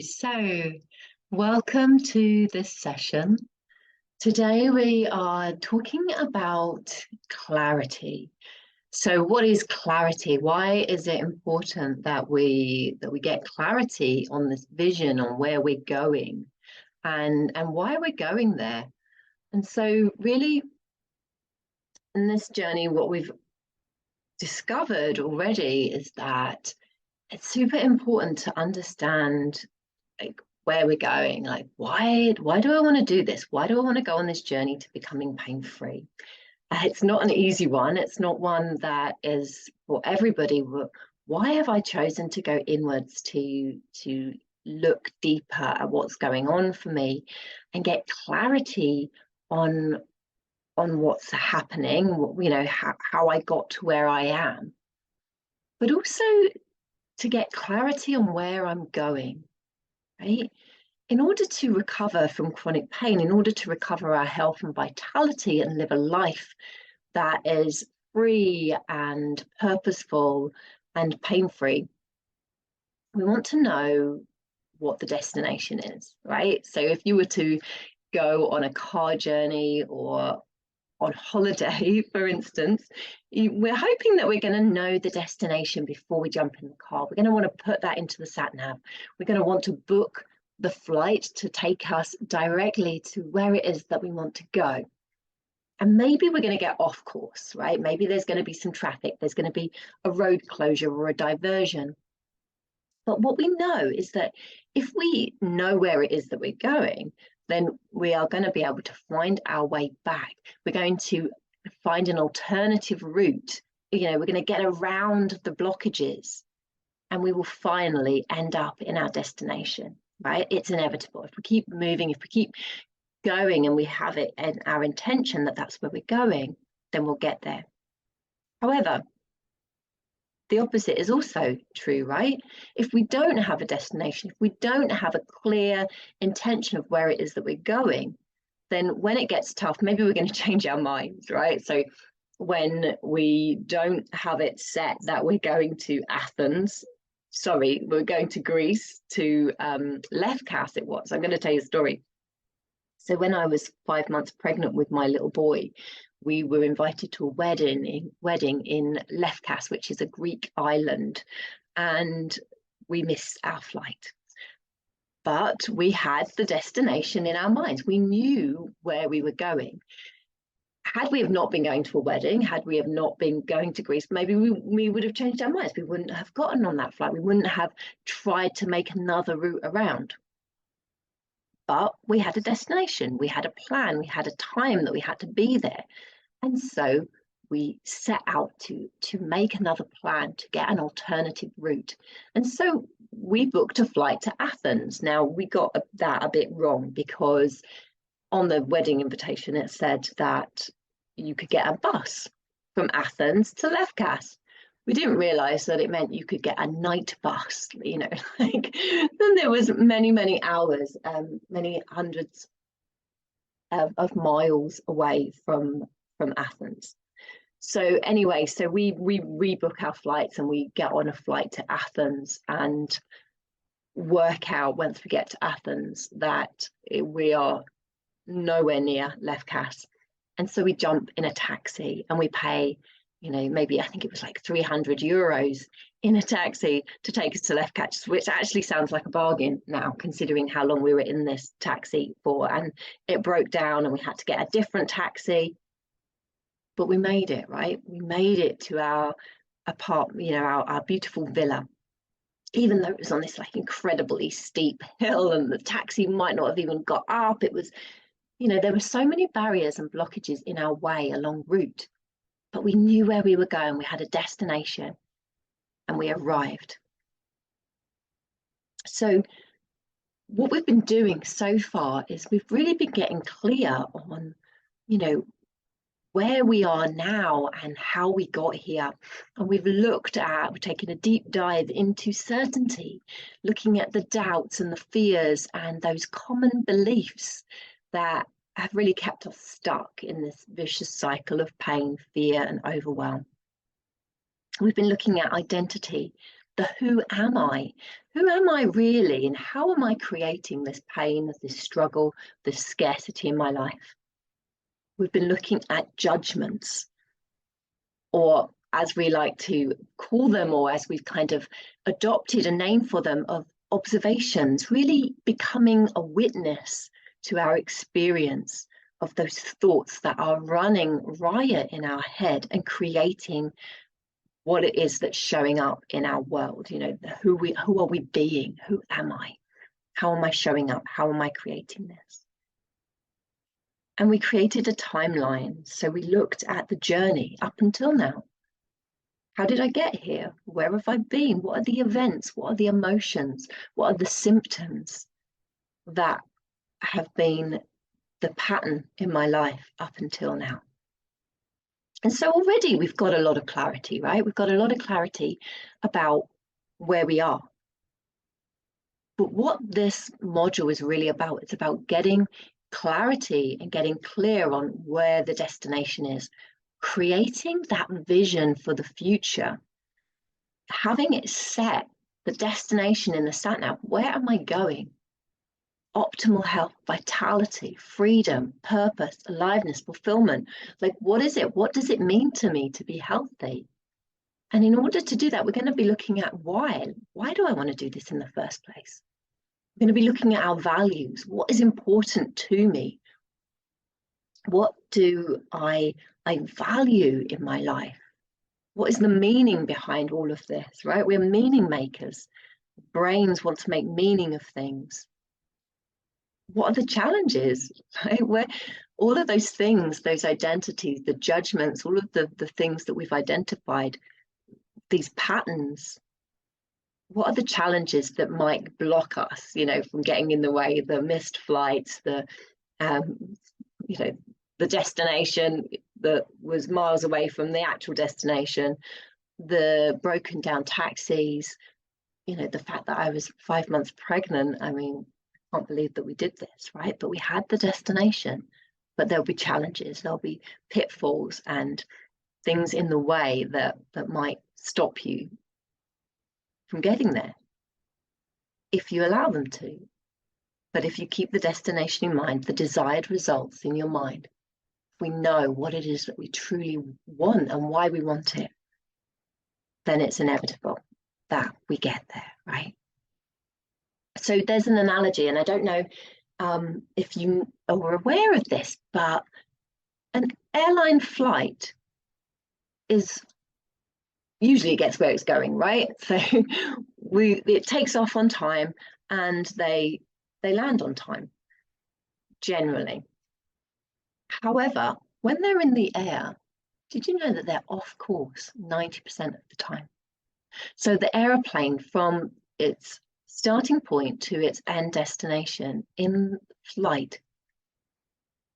So welcome to this session. Today we are talking about clarity. So what is clarity? Why is it important that we get clarity on this vision, on where we're going, and why we're going there? And so really in this journey, what we've discovered already is that it's super important to understand where we're going. Like, why do I want to do this? Why do I want to go on this journey to becoming pain-free? It's not an easy one. It's not one that is for everybody. Why have I chosen to go inwards to look deeper at what's going on for me and get clarity on what's happening, how I got to where I am, but also to get clarity on where I'm going, right? In order to recover from chronic pain, in order to recover our health and vitality and live a life that is free and purposeful and pain-free, we want to know what the destination is, right? So if you were to go on a car journey or on holiday, for instance, we're hoping that we're going to know the destination before we jump in the car. We're going to want to put that into the sat nav. We're going to want to book the flight to take us directly to where it is that we want to go. And maybe we're going to get off course, right? Maybe there's going to be some traffic. There's going to be a road closure or a diversion. But what we know is that if we know where it is that we're going, then we are going to be able to find our way back. We're going to find an alternative route. We're going to get around the blockages and we will finally end up in our destination, right? It's inevitable. If we keep moving, if we keep going and we have it in our intention that that's where we're going, then we'll get there. However, the opposite is also true, right? If we don't have a destination, if we don't have a clear intention of where it is that we're going, then when it gets tough, maybe we're going to change our minds, right? So when we don't have it set that we're going to we're going to Greece, to Lefkas it was. I'm going to tell you a story. So when I was 5 months pregnant with my little boy, we were invited to a wedding in Lefkas, which is a Greek island, and we missed our flight. But we had the destination in our minds. We knew where we were going. Had we have not been going to a wedding, had we have not been going to Greece, maybe we would have changed our minds. We wouldn't have gotten on that flight. We wouldn't have tried to make another route around. But we had a destination, we had a plan, we had a time that we had to be there. And so we set out to make another plan, to get an alternative route. And so we booked a flight to Athens. Now, we got that a bit wrong because on the wedding invitation, it said that you could get a bus from Athens to Lefkas. We didn't realize that it meant you could get a night bus, then there was many hours, many hundreds of miles away from Athens. So anyway, so we rebook our flights and we get on a flight to Athens and work out once we get to Athens that we are nowhere near Lefkas. And so we jump in a taxi and we pay, maybe I think it was like 300 euros in a taxi to take us to Lefkas, which actually sounds like a bargain now, considering how long we were in this taxi for. And it broke down and we had to get a different taxi. But we made it, right? We made it to our apartment, our beautiful villa, even though it was on this incredibly steep hill and the taxi might not have even got up. It was, there were so many barriers and blockages in our way along route. But we knew where we were going. We had a destination and we arrived. So what we've been doing so far is we've really been getting clear on, where we are now and how we got here. And we've taken a deep dive into certainty, looking at the doubts and the fears and those common beliefs that have really kept us stuck in this vicious cycle of pain, fear, and overwhelm. We've been looking at identity the who am I? Who am I really? And how am I creating this pain, this struggle, this scarcity in my life? We've been looking at judgments, or as we like to call them, or as we've kind of adopted a name for them, of observations, really becoming a witness to our experience of those thoughts that are running riot in our head and creating what it is that's showing up in our world. You know, who are we being? Who am I? How am I showing up? How am I creating this? And we created a timeline. So we looked at the journey up until now. How did I get here? Where have I been? What are the events? What are the emotions? What are the symptoms that have been the pattern in my life up until now? And so already we've got a lot of clarity, right? We've got a lot of clarity about where we are. But what this module is really about, it's about getting clarity and getting clear on where the destination is, creating that vision for the future, having it set, the destination in the sat nav. Where am I going? Optimal health, vitality, freedom, purpose, aliveness, fulfillment. Like, what is it? What does it mean to me to be healthy? And in order to do that, we're going to be looking at why. Why do I want to do this in the first place? We're going to be looking at our values. What is important to me? What do I value in my life? What is the meaning behind all of this, right? We're meaning makers. Brains want to make meaning of things. What are the challenges, right? Where all of those things, those identities, the judgments, all of the things that we've identified, these patterns, what are the challenges that might block us, you know, from getting in the way? The missed flights, the you know, the destination that was miles away from the actual destination, the broken down taxis, you know, the fact that I was 5 months pregnant. I mean, I can't believe that we did this, right? But we had the destination, but there'll be challenges, there'll be pitfalls and things in the way that might stop you from getting there, if you allow them to. But if you keep the destination in mind, the desired results in your mind, we know what it is that we truly want and why we want it, then it's inevitable that we get there, right? So there's an analogy, and I don't know if you are aware of this, but an airline flight is usually gets where it's going, right? So it takes off on time and they land on time, generally. However, when they're in the air, did you know that they're off course 90% of the time? So the aeroplane, from its starting point to its end destination in flight,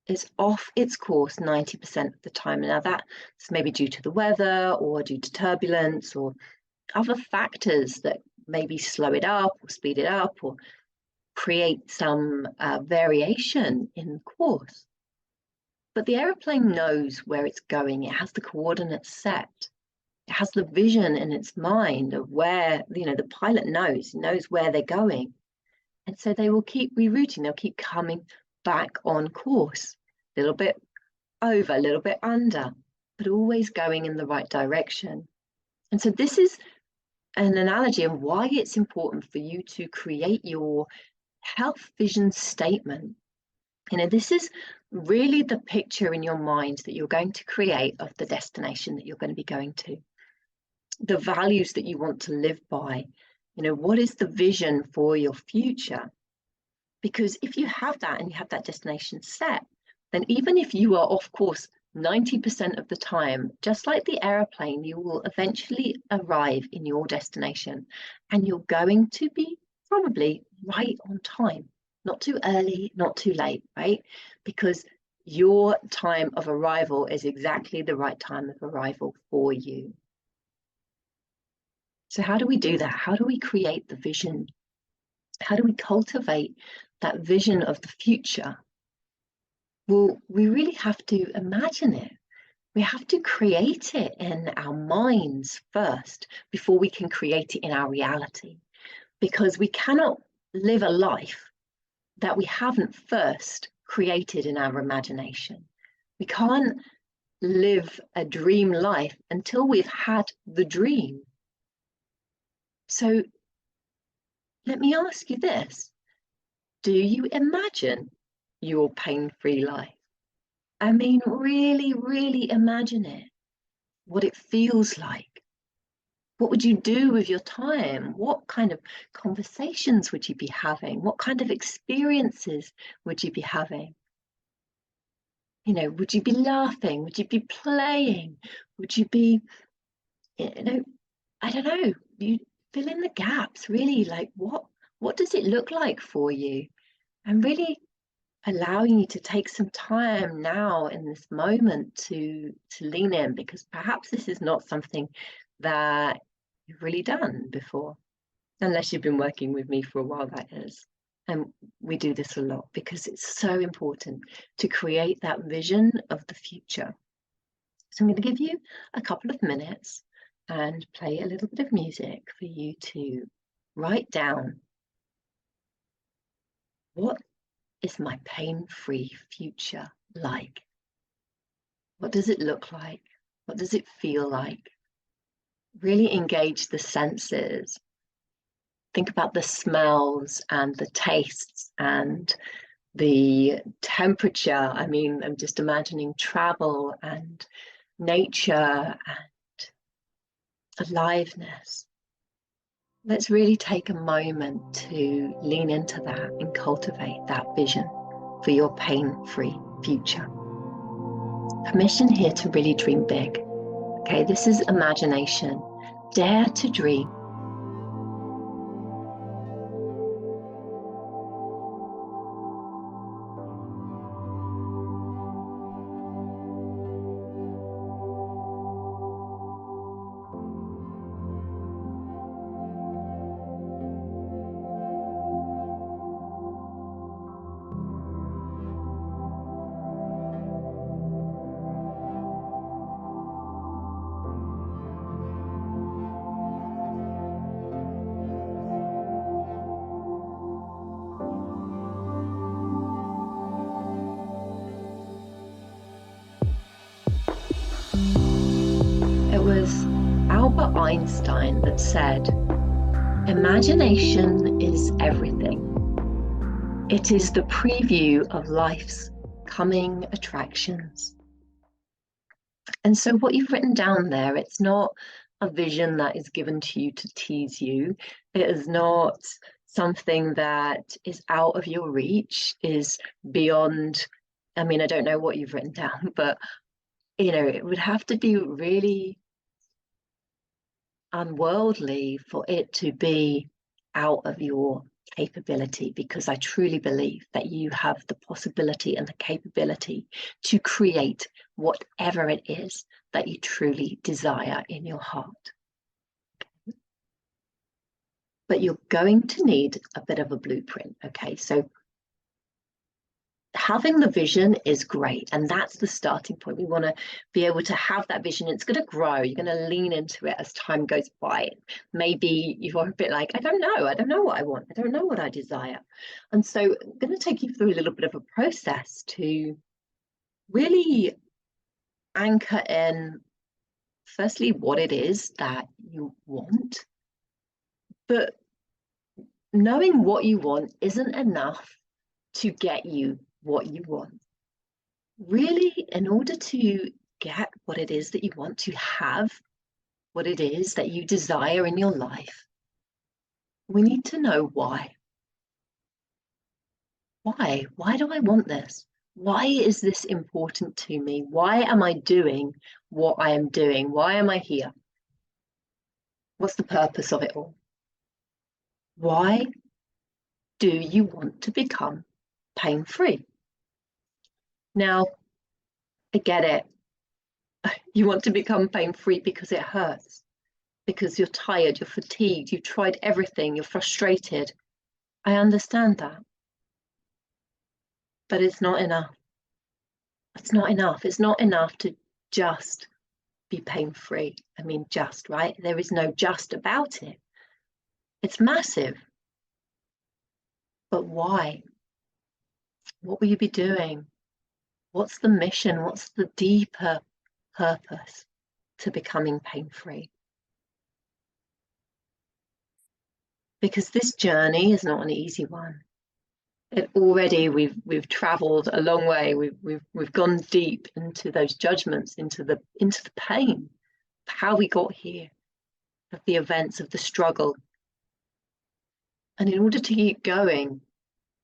is off its course 90% of the time. Now that's maybe due to the weather or due to turbulence or other factors that maybe slow it up or speed it up or create some variation in course. But the aeroplane knows where it's going. It has the coordinates set. It has the vision in its mind of where, you know, the pilot knows where they're going. And so they will keep rerouting. They'll keep coming back on course, a little bit over, a little bit under, but always going in the right direction. And so this is an analogy of why it's important for you to create your health vision statement. You know, this is really the picture in your mind that you're going to create of the destination that you're going to be going to, the values that you want to live by. You know, what is the vision for your future? Because if you have that and you have that destination set, then even if you are off course 90% of the time, just like the airplane, you will eventually arrive in your destination and you're going to be probably right on time, not too early, not too late, right? Because your time of arrival is exactly the right time of arrival for you. So how do we do that? How do we create the vision? How do we cultivate that vision of the future? Well, we really have to imagine it. we have to create it in our minds first before we can create it in our reality, because we cannot live a life that we haven't first created in our imagination. We can't live a dream life until we've had the dream. So let me ask you this. Do you imagine your pain-free life? I mean, really, really imagine it, what it feels like. What would you do with your time? What kind of conversations would you be having? What kind of experiences would you be having? You know, would you be laughing? Would you be playing? Would you be, you know, I don't know, you fill in the gaps, really, like what does it look like for you? And really allowing you to take some time now in this moment to lean in, because perhaps this is not something that you've really done before, unless you've been working with me for a while, that is. And we do this a lot because it's so important to create that vision of the future. So I'm going to give you a couple of minutes and play a little bit of music for you to write down, what is my pain-free future like? What does it look like? What does it feel like? Really engage the senses. Think about the smells and the tastes and the temperature. I mean, I'm just imagining travel and nature and aliveness. Let's really take a moment to lean into that and cultivate that vision for your pain-free future. Permission here to really dream big. Okay, this is imagination. Dare to dream. It was Albert Einstein that said, imagination is everything. It is the preview of life's coming attractions. And so what you've written down there, it's not a vision that is given to you to tease you. It is not something that is out of your reach, is beyond, I mean, I don't know what you've written down, but, you know, it would have to be really unworldly for it to be out of your capability, because I truly believe that you have the possibility and the capability to create whatever it is that you truly desire in your heart. But you're going to need a bit of a blueprint, okay? So having the vision is great, and that's the starting point. We want to be able to have that vision. It's going to grow. You're going to lean into it as time goes by. Maybe you're a bit like, I don't know what I want. I don't know what I desire. And so I'm going to take you through a little bit of a process to really anchor in, firstly, what it is that you want. But knowing what you want isn't enough to get you what you want. Really, in order to get what it is that you want, to have what it is that you desire in your life, we need to know why. Why? Why do I want this? Why is this important to me? Why am I doing what I am doing? Why am I here? What's the purpose of it all? Why do you want to become pain-free? Now, I get it. You want to become pain-free because it hurts, because you're tired, you're fatigued, you've tried everything, you're frustrated. I understand that. But it's not enough. It's not enough. It's not enough to just be pain-free. I mean, just, right? There is no just about it. It's massive. But why? What will you be doing? What's the mission? What's the deeper purpose to becoming pain-free? Because this journey is not an easy one. Already we've traveled a long way. We've gone deep into those judgments, into the pain, of how we got here, of the events, of the struggle. And in order to keep going,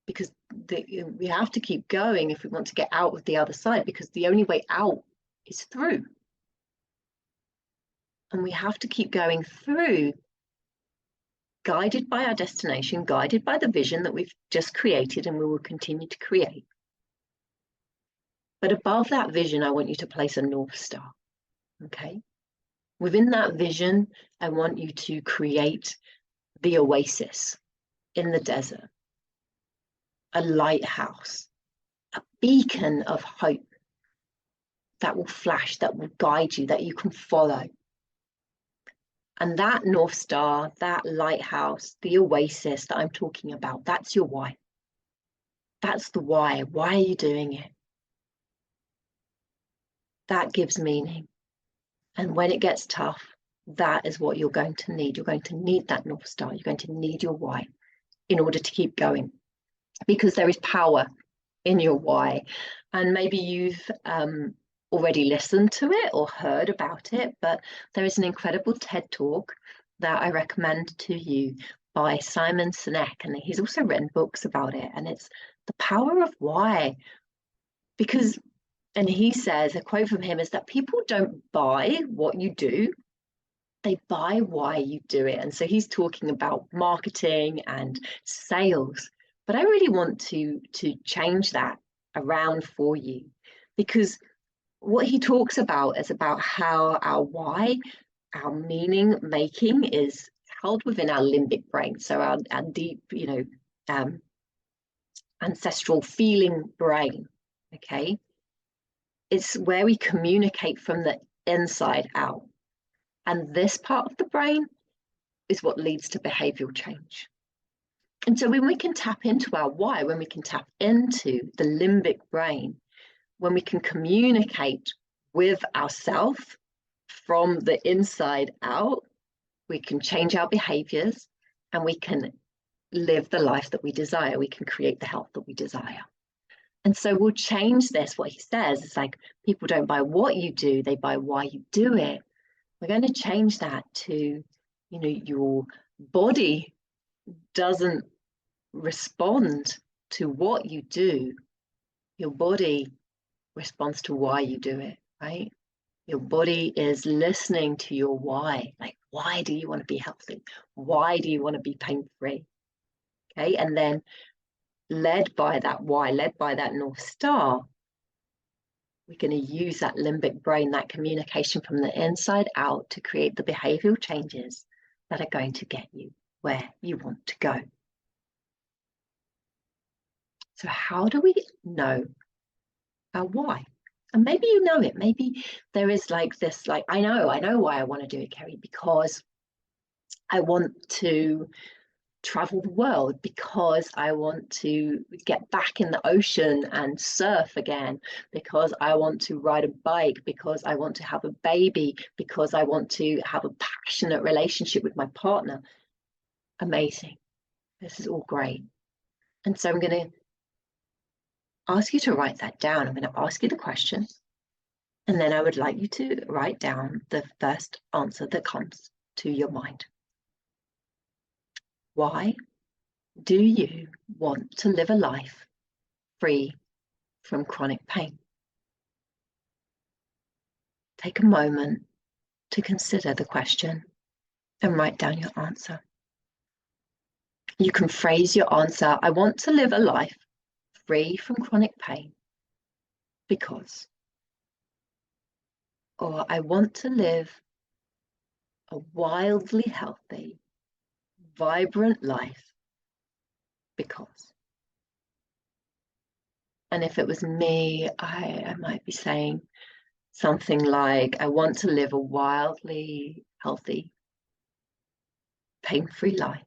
because we have to keep going if we want to get out of the other side, because the only way out is through. And we have to keep going through, guided by our destination, guided by the vision that we've just created and we will continue to create. But above that vision, I want you to place a North Star, okay? Within that vision, I want you to create the oasis in the desert, a lighthouse, a beacon of hope that will flash, that will guide you, that you can follow. And that North Star, that lighthouse, the oasis that I'm talking about, that's your why. That's the why. Why are you doing it? That gives meaning. And when it gets tough, that is what you're going to need. You're going to need that North Star. You're going to need your why in order to keep going, because there is power in your why. And maybe you've already listened to it or heard about it, but there is an incredible TED Talk that I recommend to you by Simon Sinek, and he's also written books about it, and it's the power of why. Because, and he says, a quote from him is that people don't buy what you do, they buy why you do it. And so he's talking about marketing and sales, but I really want to change that around for you, because what he talks about is about how our why, our meaning making, is held within our limbic brain. So our deep, ancestral feeling brain, okay? It's where we communicate from the inside out. And this part of the brain is what leads to behavioral change. And so when we can tap into our why, when we can tap into the limbic brain, when we can communicate with ourselves from the inside out, we can change our behaviors and we can live the life that we desire. We can create the health that we desire. And so we'll change this. What he says is like, people don't buy what you do, they buy why you do it. We're going to change that to, your body doesn't respond to what you do. Your body responds to why you do it, right? Your body is listening to your why. Like, why do you want to be healthy? Why do you want to be pain-free? Okay, and then led by that why, led by that North Star, we're going to use that limbic brain, that communication from the inside out, to create the behavioral changes that are going to get you where you want to go. So how do we know our why? And maybe you know it. Maybe there is like this, like, I know why I want to do it, Kerry, because I want to travel the world, because I want to get back in the ocean and surf again, because I want to ride a bike, because I want to have a baby, because I want to have a passionate relationship with my partner. Amazing. This is all great. And so I'm going to ask you to write that down. I'm going to ask you the question, and then I would like you to write down the first answer that comes to your mind. Why do you want to live a life free from chronic pain? Take a moment to consider the question and write down your answer. You can phrase your answer, I want to live a life free from chronic pain because, or I want to live a wildly healthy, vibrant life because. And if it was me, I might be saying something like, I want to live a wildly healthy, pain-free life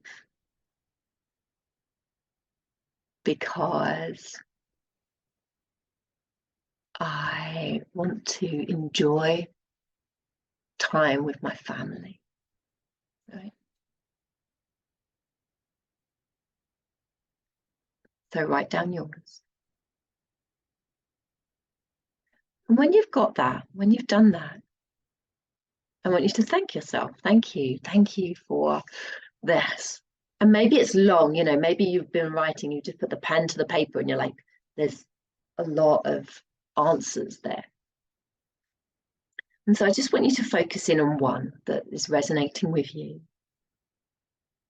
because I want to enjoy time with my family, right? So write down yours. And when you've got that, when you've done that, I want you to thank yourself. Thank you. Thank you for this. And maybe it's long, maybe you've been writing, you just put the pen to the paper and you're like, there's a lot of answers there. And so I just want you to focus in on one that is resonating with you.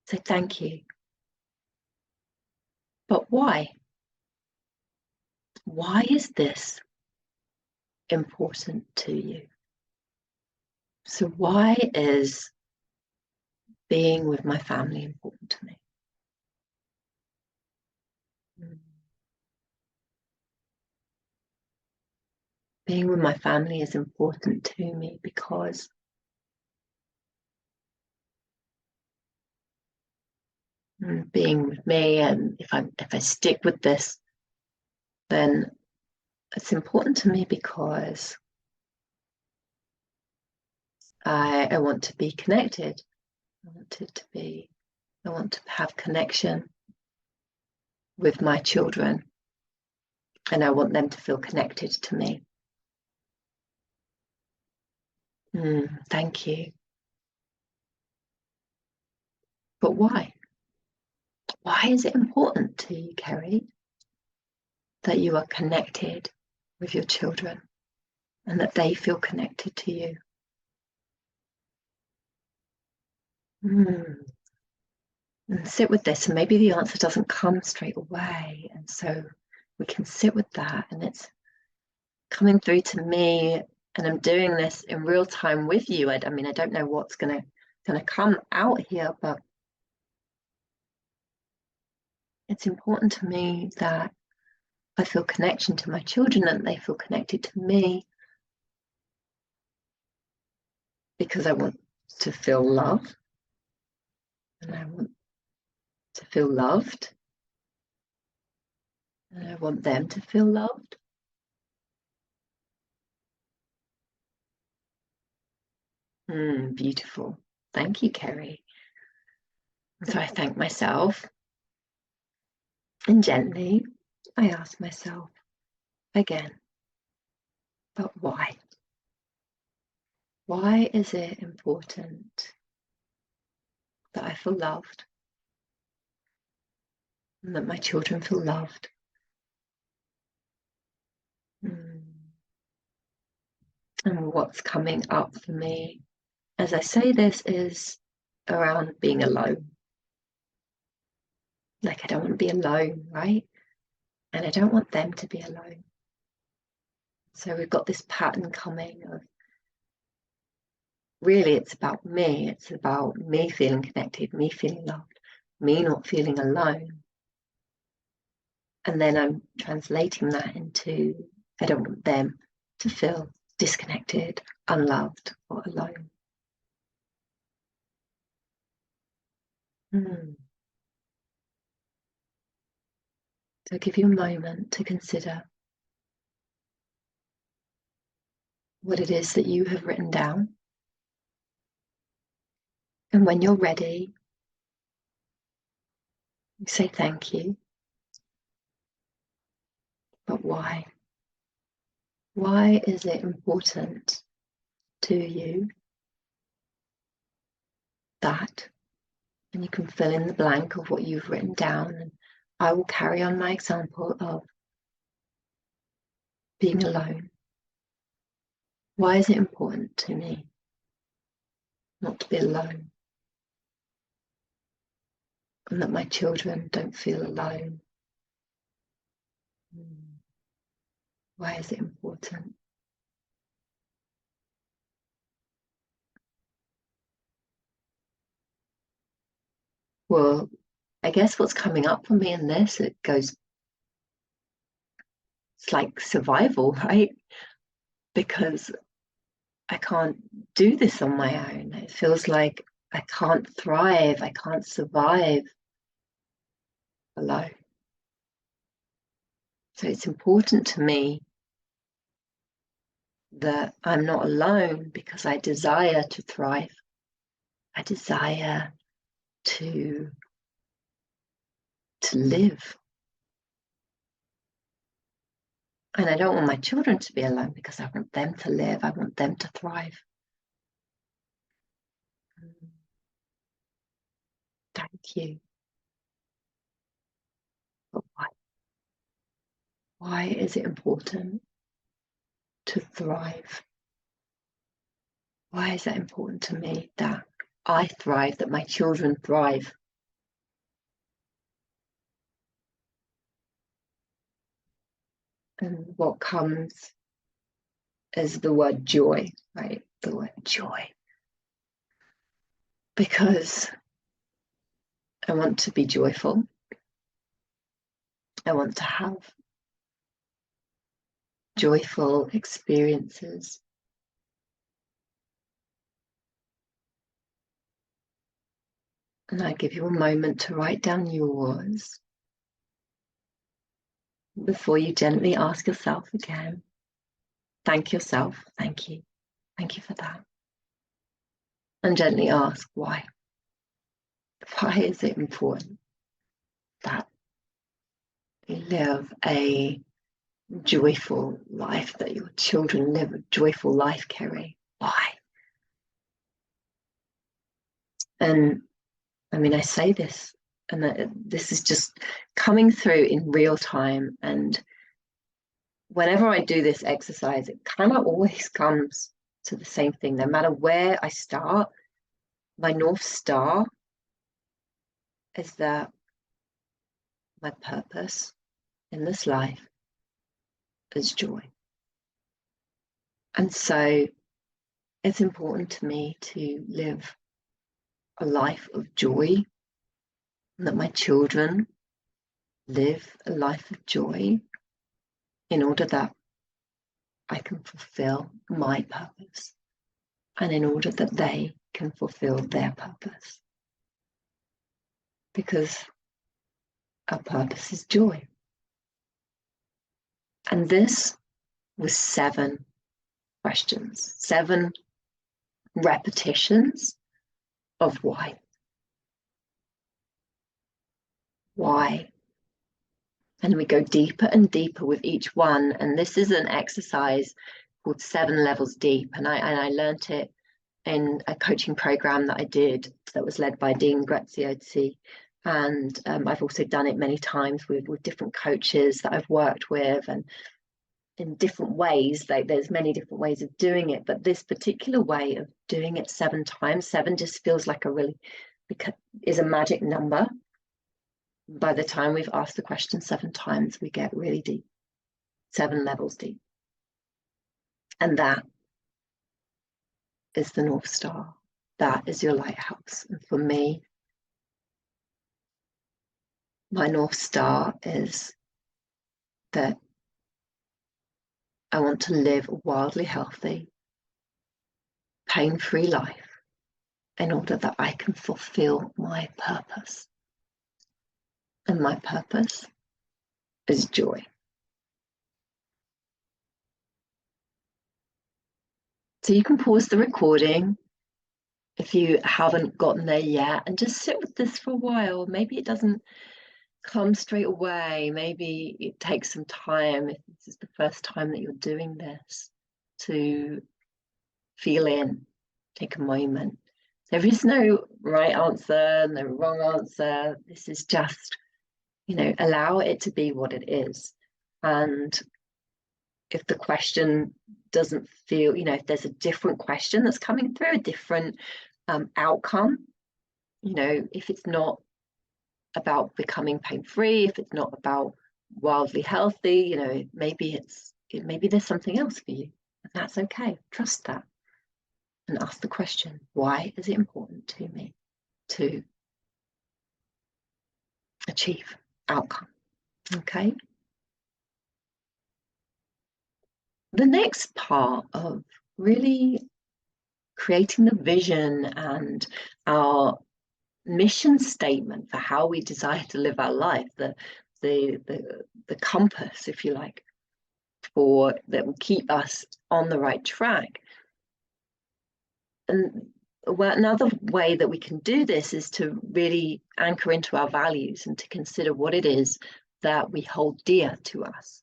Say thank you. But why? Why is this important to you? So why is being with my family important to me? Being with my family is important to me because being with me, and if I stick with this, then it's important to me because I want to be connected. I want to have connection with my children, and I want them to feel connected to me. Thank you. But why? Why is it important to you, Kerry, that you are connected with your children and that they feel connected to you? And sit with this, and maybe the answer doesn't come straight away, and so we can sit with that, and it's coming through to me, and I'm doing this in real time with you. I mean, I don't know what's gonna come out here, but it's important to me that I feel connection to my children and they feel connected to me, because I want to feel love and I want to feel loved and I want them to feel loved. Beautiful. Thank you, Kerry. So I thank myself, and gently I ask myself again, but why? Why is it important that I feel loved and that my children feel loved? And what's coming up for me as I say this is around being alone. Like, I don't want to be alone, right? And I don't want them to be alone. So we've got this pattern coming of, really, it's about me. It's about me feeling connected, me feeling loved, me not feeling alone. And then I'm translating that into, I don't want them to feel disconnected, unloved, or alone. So I'll give you a moment to consider what it is that you have written down. And when you're ready, you say thank you. But why? Why is it important to you that? And you can fill in the blank of what you've written down. And I will carry on my example of being alone. Why is it important to me not to be alone? And that my children don't feel alone? Why is it important? Well, I guess what's coming up for me in this, it's like survival, right? Because I can't do this on my own. It feels like I can't thrive, I can't survive alone. So it's important to me that I'm not alone because I desire to thrive. I desire to live. And I don't want my children to be alone because I want them to live. I want them to thrive. Thank you. But why? Why is it important to thrive? Why is that important to me that I thrive, that my children thrive? And what comes is the word joy, right? The word joy. Because I want to be joyful. I want to have joyful experiences. And I give you a moment to write down yours before you gently ask yourself again. Thank yourself. Thank you. Thank you for that. And gently ask why. Why is it important that you live a joyful life, that your children live a joyful life, Kerry? Why? And I mean, I say this, and this is just coming through in real time. And whenever I do this exercise, it kind of always comes to the same thing. No matter where I start, my North Star is that my purpose in this life is joy. And so it's important to me to live a life of joy, and that my children live a life of joy in order that I can fulfill my purpose and in order that they can fulfill their purpose. Because our purpose is joy. And this was 7 questions, 7 repetitions of why. Why? And we go deeper and deeper with each one. And this is an exercise called 7 levels deep. And I learned it in a coaching program that I did that was led by Dean Graziosi. And I've also done it many times with different coaches that I've worked with, and in different ways. There's many different ways of doing it, but this particular way of doing it 7 times, 7 just feels like is a magic number. By the time we've asked the question 7 times, we get really deep, 7 levels deep. And that is the North Star. That is your lighthouse. And for me, my North Star is that I want to live a wildly healthy, pain-free life in order that I can fulfill my purpose. And my purpose is joy. So you can pause the recording if you haven't gotten there yet and just sit with this for a while. Maybe it doesn't come straight away. Maybe it takes some time if this is the first time that you're doing this, to feel in, take a moment. There is no right answer, no wrong answer. This is just, allow it to be what it is. And if the question doesn't feel, if there's a different question that's coming through, a different outcome, if it's not about becoming pain-free, if it's not about wildly healthy, maybe there's something else for you, and that's okay. Trust that and ask the question, why is it important to me to achieve outcome? Okay. The next part of really creating the vision and our mission statement for how we desire to live our life, the compass, if you like, for that will keep us on the right track. And another way that we can do this is to really anchor into our values and to consider what it is that we hold dear to us.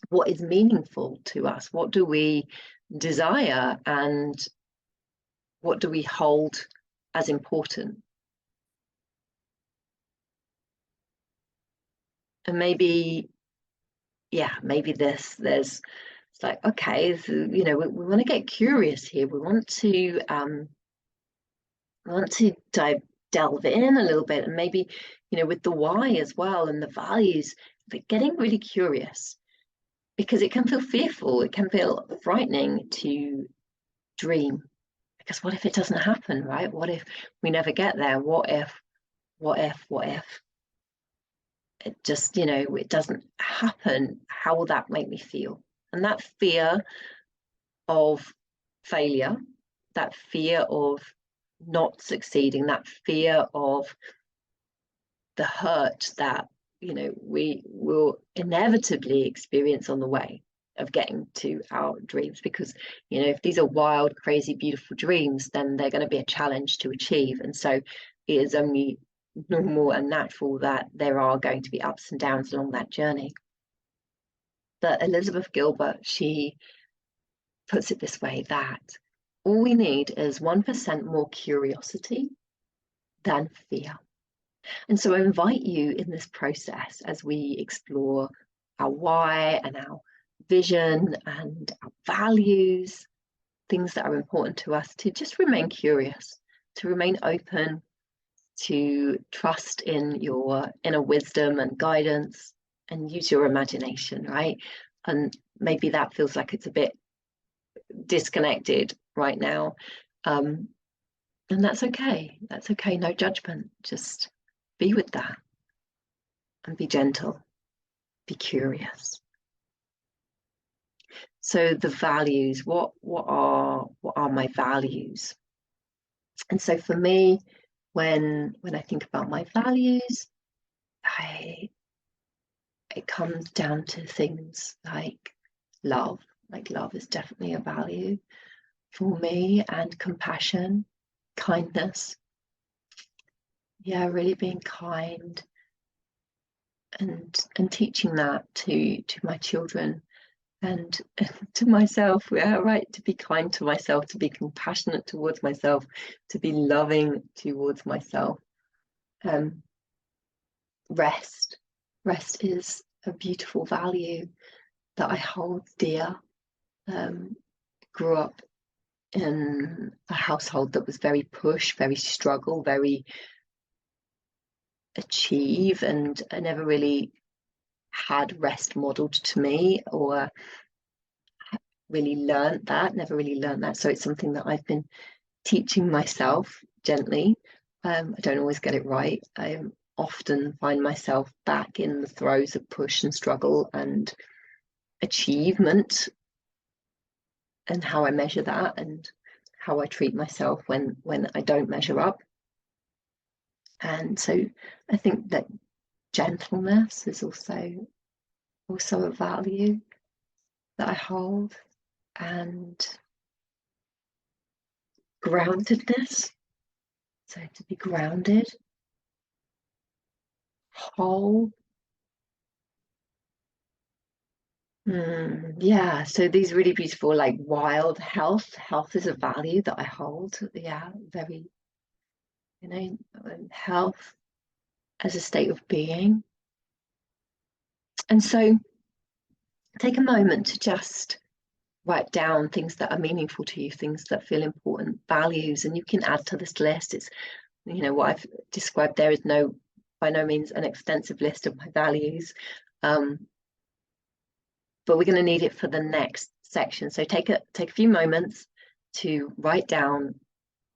What is meaningful to us? What do we desire, and what do we hold as important? And maybe there's it's like, okay, so, we want to get curious here. We want to delve in a little bit, and maybe with the why as well and the values, but getting really curious, because it can feel fearful, it can feel frightening to dream, because what if it doesn't happen, right? What if we never get there? What if it just, it doesn't happen? How will that make me feel? And that fear of failure, that fear of not succeeding, that fear of the hurt that we will inevitably experience on the way of getting to our dreams, because if these are wild, crazy, beautiful dreams, then they're going to be a challenge to achieve. And so it is only normal and natural that there are going to be ups and downs along that journey. But Elizabeth Gilbert, she puts it this way, that all we need is 1% more curiosity than fear. And so I invite you in this process, as we explore our why and our vision and our values, things that are important to us, to just remain curious, to remain open, to trust in your inner wisdom and guidance, and use your imagination, right? And maybe that feels like it's a bit disconnected right now. And that's okay. That's okay. No judgment. Just be with that and be gentle, be curious. So the values, what are my values? And so for me, when I think about my values, it comes down to things like love. Like, love is definitely a value for me, and compassion, kindness. Yeah, really being kind, and teaching that to my children and to myself. Yeah, right, to be kind to myself, to be compassionate towards myself, to be loving towards myself. Rest is a beautiful value that I hold dear. Grew up in a household that was very push, very struggle, very achieve, and I never really had rest modeled to me, or never really learned that. So it's something that I've been teaching myself gently. I don't always get it right. I often find myself back in the throes of push and struggle and achievement, and how I measure that, and how I treat myself when I don't measure up. And so I think that gentleness is also a value that I hold, and groundedness. So to be grounded, whole. Yeah, so these really beautiful, like wild health. Health is a value that I hold. Yeah, very, health as a state of being. And so take a moment to just write down things that are meaningful to you, things that feel important, values, and you can add to this list. It's, what I've described there is by no means an extensive list of my values, but we're going to need it for the next section. So take a few moments to write down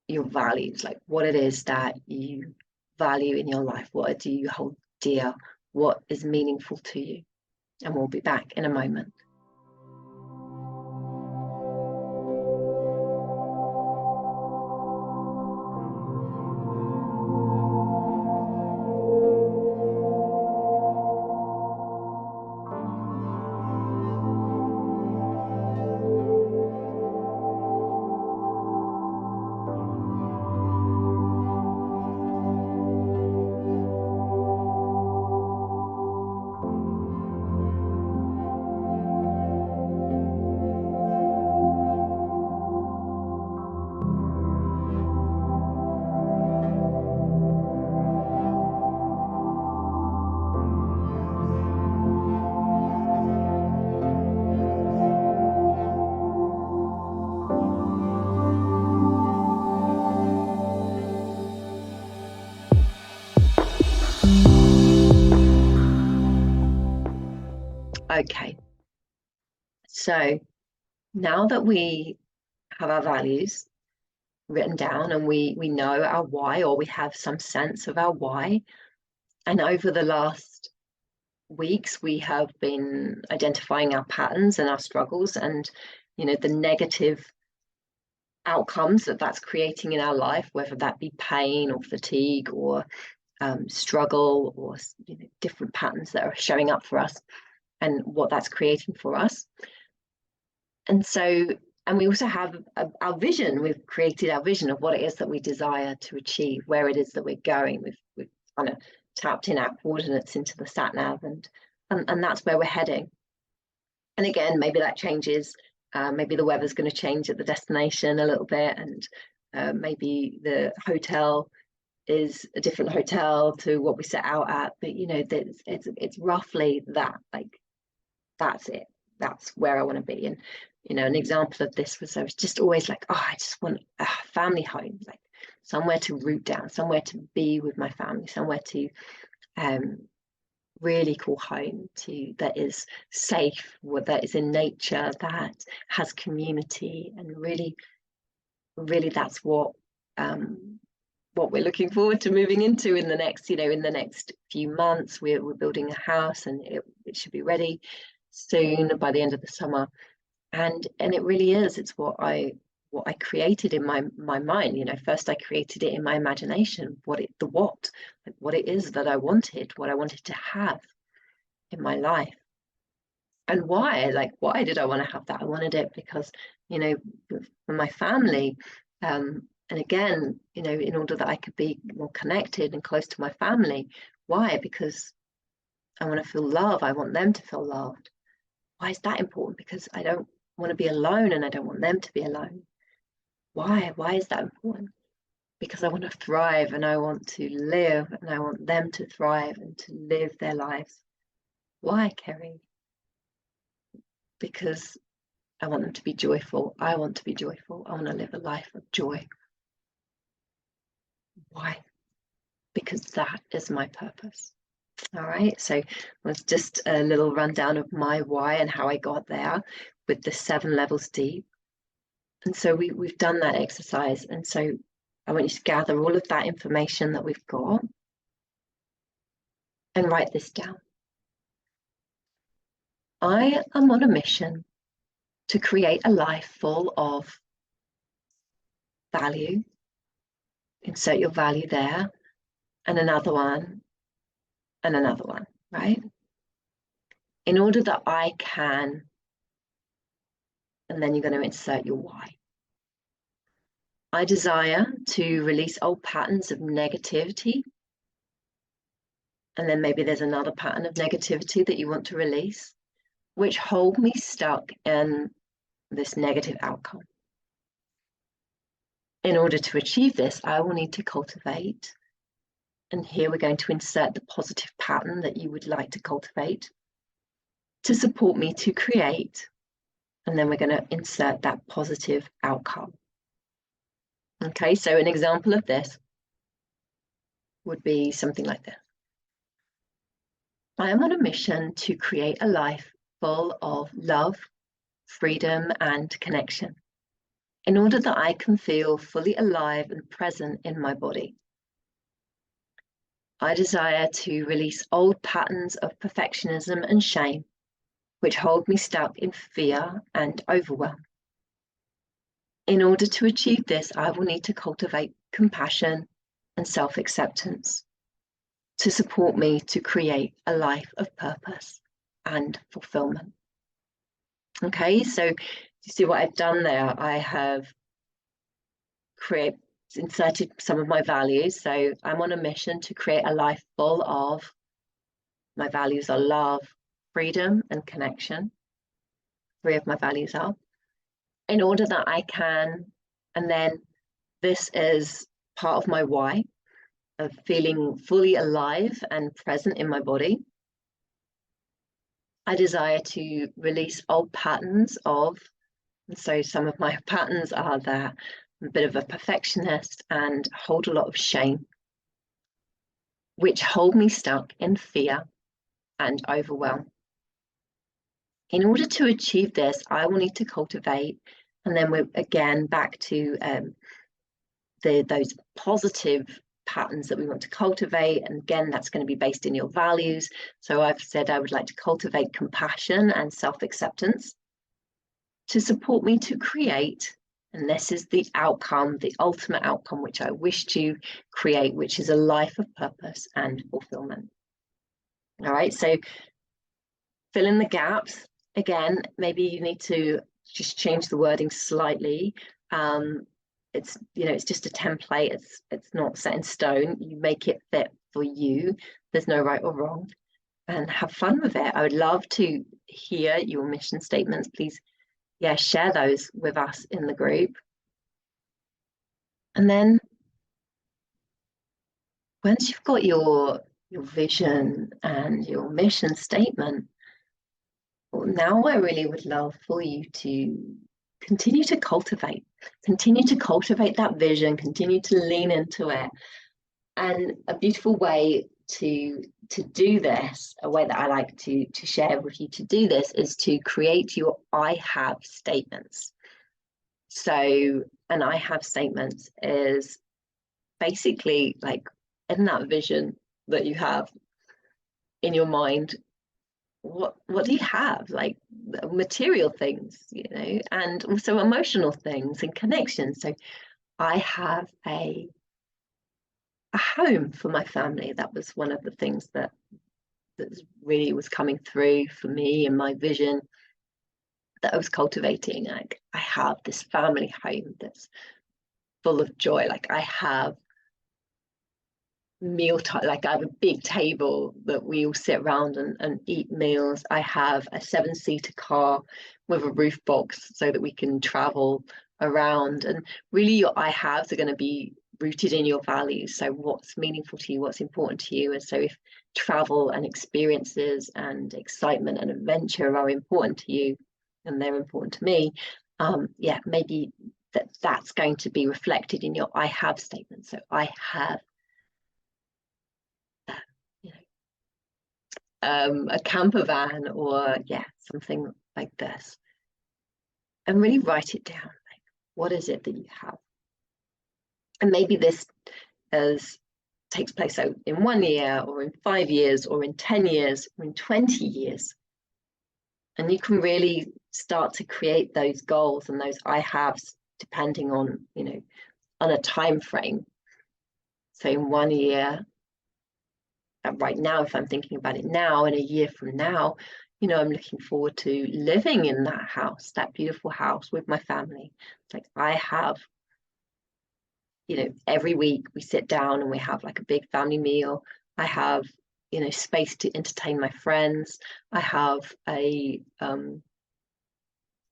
your values, like what it is that you value in your life. What do you hold dear? What is meaningful to you? And we'll be back in a moment. Okay, so now that we have our values written down and we know our why, or we have some sense of our why, and over the last weeks we have been identifying our patterns and our struggles and the negative outcomes that that's creating in our life, whether that be pain or fatigue or struggle or different patterns that are showing up for us and what that's creating for us. And we also have our vision. We've created our vision of what it is that we desire to achieve, where it is that we're going. We've kind of tapped in our coordinates into the sat nav, and that's where we're heading. And again, maybe that changes. Maybe the weather's going to change at the destination a little bit, and maybe the hotel is a different hotel to what we set out at. But it's roughly that. Like, that's it. That's where I want to be. And an example of this was I was just always like, oh, I just want a family home, like somewhere to root down, somewhere to be with my family, somewhere to really call home, that is safe, that is in nature, that has community, and really that's what we're looking forward to moving into in the next few months. We're building a house, and it should be ready soon, by the end of the summer. And it really is. It's what I created in my mind. First I created it in my imagination, what it is that I wanted, what I wanted to have in my life. And why did I want to have that? I wanted it because, for my family, and again, in order that I could be more connected and close to my family. Why? Because I want to feel love. I want them to feel loved. Why is that important? Because I don't want to be alone, and I don't want them to be alone. Why is that important? Because I want to thrive, and I want to live, and I want them to thrive and to live their lives. Why, Kerry? Because I want them to be joyful. I want to be joyful. I want to live a life of joy. Why? Because that is my purpose. All right, so it was just a little rundown of my why and how I got there with the 7 levels deep. And so we've done that exercise. And so I want you to gather all of that information that we've got and write this down. I am on a mission to create a life full of value. Insert your value there, and another one, and another one, right? In order that I can, and then you're going to insert your why. I desire to release old patterns of negativity. And then maybe there's another pattern of negativity that you want to release, which hold me stuck in this negative outcome. In order to achieve this, I will need to cultivate. And here we're going to insert the positive pattern that you would like to cultivate to support me to create. And then we're going to insert that positive outcome. Okay, so an example of this would be something like this. I am on a mission to create a life full of love, freedom, and connection, in order that I can feel fully alive and present in my body. I desire to release old patterns of perfectionism and shame, which hold me stuck in fear and overwhelm. In order to achieve this, I will need to cultivate compassion and self-acceptance to support me to create a life of purpose and fulfillment. Okay, so you see what I've done there? I have inserted some of my values. So I'm on a mission to create a life full of, my values are love, freedom, and connection. 3 of my values are. In order that I can, and then this is part of my why, of feeling fully alive and present in my body. I desire to release old patterns of, and so some of my patterns are that I'm a bit of a perfectionist and hold a lot of shame, which hold me stuck in fear and overwhelm. In order to achieve this, I will need to cultivate, and then we're again back to those positive patterns that we want to cultivate. And again, that's going to be based in your values. So I've said I would like to cultivate compassion and self-acceptance to support me to create, and this is the outcome, the ultimate outcome which I wish to create, which is a life of purpose and fulfillment. All right, so fill in the gaps. Again, maybe you need to just change the wording slightly. It's, you know, it's just a template. It's not set in stone. You make it fit for you. There's no right or wrong, and have fun with it. I would love to hear your mission statements. Please, yeah, share those with us in the group. And then once you've got your vision and your mission statement, well, now I really would love for you to continue to cultivate that vision, continue to lean into it. And a beautiful way to do this, a way that I like to share with you to do this, is to create your I have statements. So an I have statement is basically like in that vision that you have in your mind, what do you have, like material things, you know, and also emotional things and connections. So I have a home for my family. That was one of the things that really was coming through for me in my vision that I was cultivating. Like, I have this family home that's full of joy. Like, I have mealtime, like I have a big table that we all sit around and eat meals. I have a 7-seater car with a roof box so that we can travel around. And really your I haves are going to be rooted in your values. So what's meaningful to you, what's important to you. And so if travel and experiences and excitement and adventure are important to you, and they're important to me, yeah, maybe that's going to be reflected in your I have statement. So I have a camper van, or yeah, something like this, and really write it down. Like, what is it that you have? And maybe this takes place so in 1 year, or in 5 years, or in 10 years, or in 20 years. And you can really start to create those goals and those I haves depending on, you know, on a time frame. So in 1 year, right now, if I'm thinking about it now, in a year from now, you know, I'm looking forward to living in that house, that beautiful house with my family. It's like I have, you know, every week we sit down and we have like a big family meal. I have, you know, space to entertain my friends. I have a,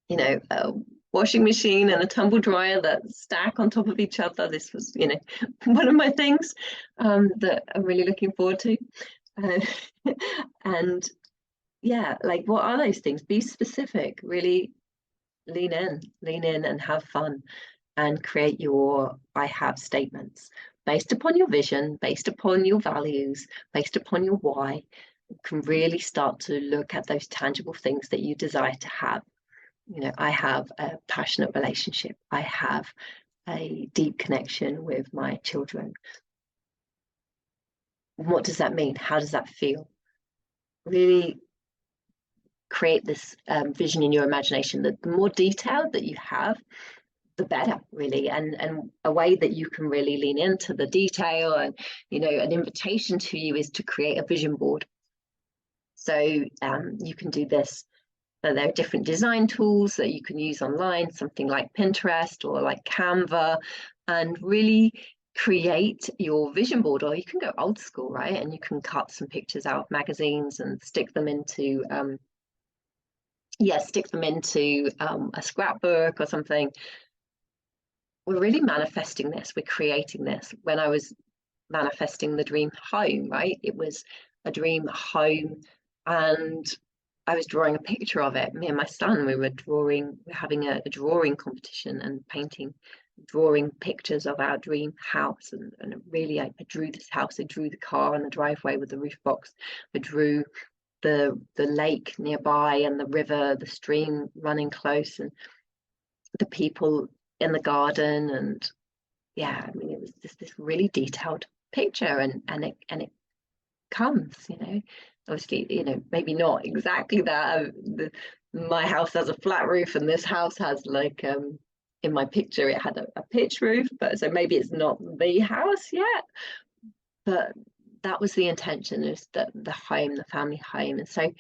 you know, a washing machine and a tumble dryer that stack on top of each other. This was, you know, one of my things that I'm really looking forward to. And yeah, like, what are those things? Be specific, really lean in and have fun, and create your I have statements based upon your vision, based upon your values, based upon your why. You can really start to look at those tangible things that you desire to have. You know, I have a passionate relationship. I have a deep connection with my children. What does that mean? How does that feel? Really create this vision in your imagination. That the more detailed that you have, the better, really, and a way that you can really lean into the detail. And, you know, an invitation to you is to create a vision board. So you can do this. There are different design tools that you can use online, something like Pinterest or like Canva, and really create your vision board. Or you can go old school, right? And you can cut some pictures out of magazines and stick them into a scrapbook or something. We're really manifesting this, we're creating this. When I was manifesting the dream home, right, it was a dream home, and I was drawing a picture of it. Me and my son, we're having a drawing competition and drawing pictures of our dream house. And really, I drew this house. I drew the car on the driveway with the roof box. I drew the lake nearby and the river, the stream running close, and the people in the garden. And yeah, I mean, it was just this really detailed picture, and it comes, obviously, maybe not exactly that. My house has a flat roof, and this house has like in my picture it had a pitch roof, but so maybe it's not the house yet, but that was the intention, is that the home, the family home. And so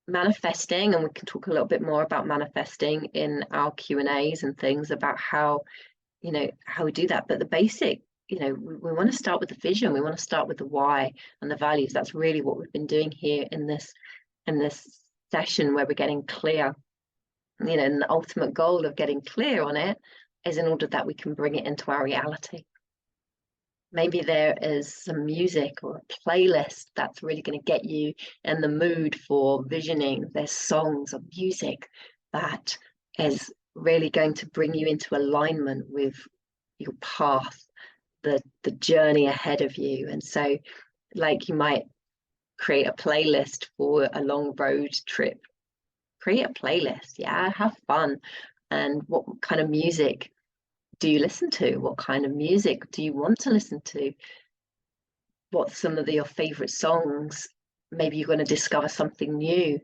manifesting, and we can talk a little bit more about manifesting in our Q&As and things about how how we do that. But the basic, we want to start with the vision, we want to start with the why and the values. That's really what we've been doing here in this session, where we're getting clear, and the ultimate goal of getting clear on it is in order that we can bring it into our reality. Maybe there is some music or a playlist that's really going to get you in the mood for visioning. There's songs or music that is really going to bring you into alignment with your path, the journey ahead of you. And so, like, you might create a playlist for a long road trip. Create a playlist, yeah, have fun. And what kind of music do you listen to? What kind of music do you want to listen to? What's some of your favorite songs? Maybe you're going to discover something new.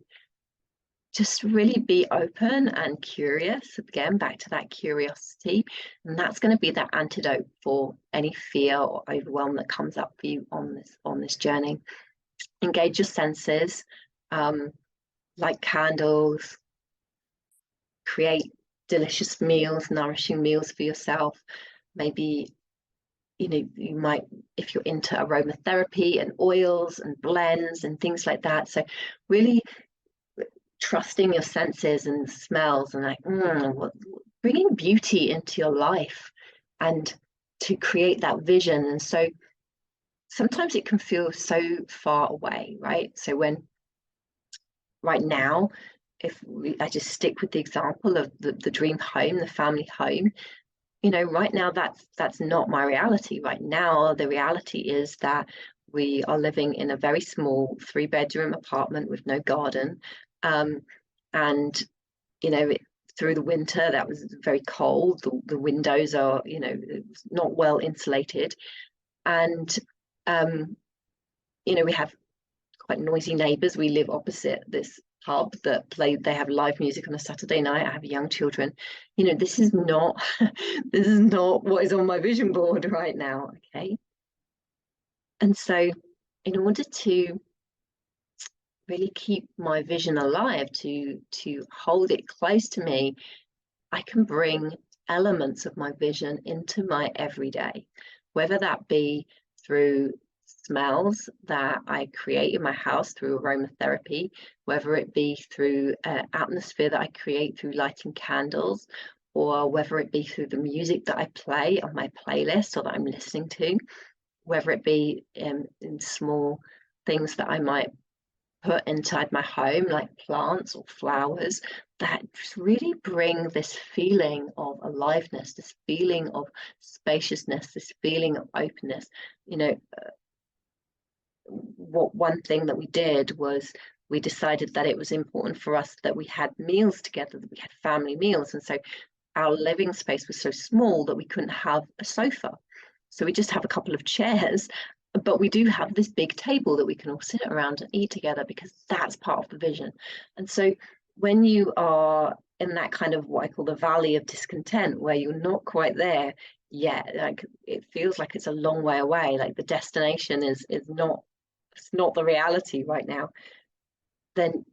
Just really be open and curious. Again, back to that curiosity. And that's going to be that antidote for any fear or overwhelm that comes up for you on this journey. Engage your senses, light candles, create delicious meals, nourishing meals for yourself. Maybe, you might, if you're into aromatherapy and oils and blends and things like that. So really trusting your senses and smells, and like bringing beauty into your life and to create that vision. And so sometimes it can feel so far away, right? So when right now, I just stick with the example of the dream home, the family home, right now that's not my reality. Right now, the reality is that we are living in a very small 3-bedroom apartment with no garden. And, through the winter, that was very cold. The windows are, not well insulated. And, we have quite noisy neighbors. We live opposite this pub that they have live music on a Saturday night. I have young children. This is not this is not what is on my vision board right now. Okay. And so in order to really keep my vision alive, to hold it close to me, I can bring elements of my vision into my everyday, whether that be through smells that I create in my house through aromatherapy, whether it be through atmosphere that I create through lighting candles, or whether it be through the music that I play on my playlist or that I'm listening to, whether it be in small things that I might put inside my home, like plants or flowers, that really bring this feeling of aliveness, this feeling of spaciousness, this feeling of openness. One thing that we did was we decided that it was important for us that we had meals together, that we had family meals. And so our living space was so small that we couldn't have a sofa. So we just have a couple of chairs, but we do have this big table that we can all sit around and eat together, because that's part of the vision. And so when you are in that kind of what I call the valley of discontent, where you're not quite there yet, like it feels like it's a long way away, like the destination is not, it's not the reality right now, then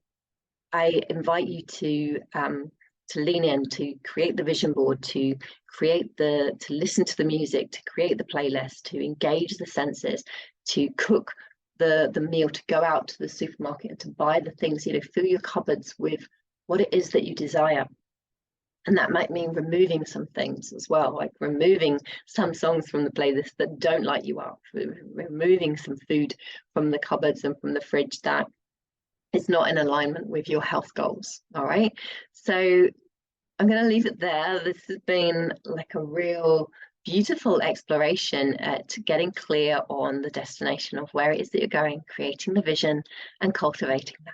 I invite you to lean in, to create the vision board, to listen to the music, to create the playlist, to engage the senses, to cook the meal, to go out to the supermarket and to buy the things, fill your cupboards with what it is that you desire. And that might mean removing some things as well, like removing some songs from the playlist that don't light you up, removing some food from the cupboards and from the fridge that is not in alignment with your health goals. All right. So I'm going to leave it there. This has been like a real beautiful exploration at getting clear on the destination of where it is that you're going, creating the vision and cultivating that.